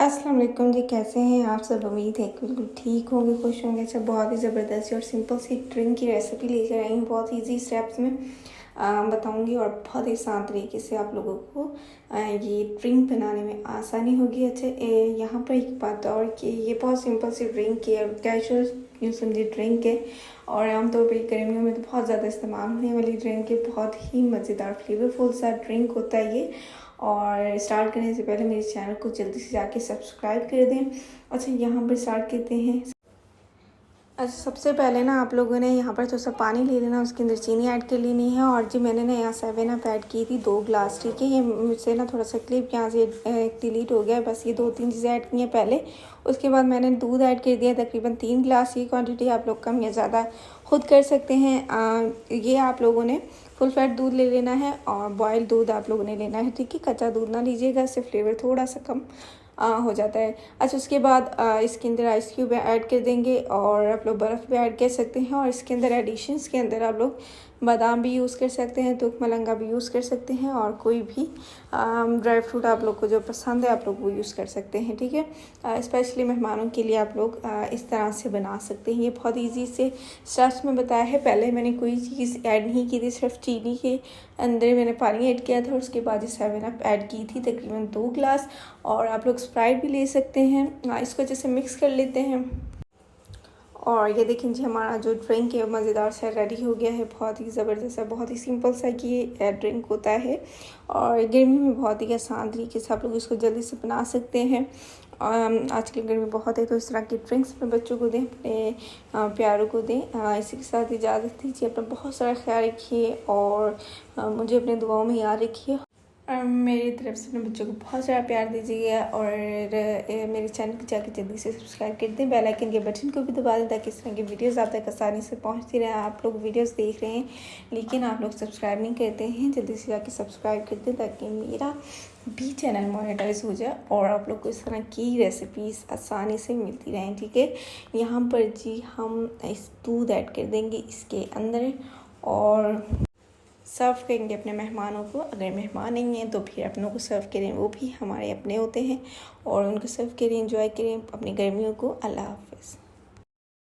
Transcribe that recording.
अस्सलाम वालेकुम जी, कैसे हैं आप सब। उम्मीद है कि बिल्कुल ठीक होंगे, खुश होंगे। सब बहुत ही ज़बरदस्त और सिंपल सी ड्रिंक की रेसिपी लेकर आई हूँ। बहुत इजी स्टेप्स में बताऊंगी और बहुत ही आसान तरीके से आप लोगों को ये ड्रिंक बनाने में आसानी होगी। अच्छा, यहाँ पर एक बात और कि ये बहुत सिंपल सी ड्रिंक है, कैजुअल यूँ समझिए ड्रिंक है और आमतौर पर गर्मियों में तो बहुत ज़्यादा इस्तेमाल होने वाली ड्रिंक है। बहुत ही मज़ेदार फ्लेवरफुल सा ड्रिंक होता है ये। और स्टार्ट करने से पहले मेरे चैनल को जल्दी से जाके सब्सक्राइब कर दें। अच्छा, यहाँ पर स्टार्ट करते हैं। अच्छा, सबसे पहले ना आप लोगों ने यहाँ पर थोड़ा सा पानी ले लेना, उसके अंदर चीनी ऐड कर लेनी है। और जी मैंने ना यहाँ 7 अप ऐड की थी 2 ग्लास, ठीक है। ये मुझसे ना थोड़ा सा क्लिप यहाँ से डिलीट हो गया है। बस ये 2-3 चीज़ें ऐड की हैं पहले। उसके बाद मैंने दूध ऐड कर दिया तकरीबन 3 ग्लास। ये क्वांटिटी आप लोग कम या ज़्यादा खुद कर सकते हैं। ये आप लोगों ने फुल फैट दूध ले लेना है और बॉयल दूध आप लोगों ने लेना है, ठीक है। कच्चा दूध ना लीजिएगा, इससे फ्लेवर थोड़ा सा कम हो जाता है। अच्छा, उसके बाद इसके अंदर आइस क्यूब ऐड कर देंगे और आप लोग बर्फ़ भी ऐड कर सकते हैं। और इसके अंदर एडिशंस के अंदर आप लोग बादाम भी यूज़ कर सकते हैं, तुख मलंगा भी यूज़ कर सकते हैं और कोई भी ड्राई फ्रूट आप लोग को जो पसंद है आप लोग वो यूज़ कर सकते हैं, ठीक है। स्पेशली मेहमानों के लिए आप लोग इस तरह से बना सकते हैं। ये बहुत इजी से स्टेप्स में बताया है। पहले मैंने कोई चीज़ ऐड नहीं की थी, सिर्फ चीनी के अंदर मैंने पानी ऐड किया था। उसके बाद ये 7 अप ऐड की थी तकरीबन 2 ग्लास। और आप लोग स्प्राइट भी ले सकते हैं। इसको जैसे मिक्स कर लेते हैं और ये देखें जी, हमारा जो ड्रिंक है मज़ेदार सा रेडी हो गया है। बहुत ही ज़बरदस्त है, बहुत ही सिंपल सा ये ड्रिंक होता है और गर्मी में बहुत ही आसान तरीके से आप लोग इसको जल्दी से बना सकते हैं। आजकल गर्मी बहुत है तो इस तरह की ड्रिंक्स अपने बच्चों को दें, अपने प्यारों को दें। इसी के साथ इजाज़त दीजिए। अपना बहुत सारा ख्याल रखिए और मुझे अपने दुआओं में याद रखिए। मेरी तरफ से अपने बच्चों को बहुत सारा प्यार दीजिएगा और मेरे चैनल को जाकर जल्दी से सब्सक्राइब कर दें। बेल आइकन के बटन को भी दबा दें ताकि इस तरह की वीडियोस आप तक आसानी से पहुंचती रहें। आप लोग वीडियोस देख रहे हैं लेकिन आप लोग सब्सक्राइब नहीं करते हैं, जल्दी से जाकर सब्सक्राइब कर दें ताकि मेरा भी चैनल मोनेटाइज हो जाए और आप लोग को इस तरह की रेसिपीज़ आसानी से मिलती रहें, ठीक है। यहाँ पर जी हम इस दूध ऐड कर देंगे इसके अंदर और सर्व करेंगे अपने मेहमानों को। अगर मेहमान नहीं हैं तो फिर अपनों को सर्व करें, वो भी हमारे अपने होते हैं और उनको सर्व करें, एंजॉय करें अपनी गर्मियों को। अल्लाह हाफ़िज़।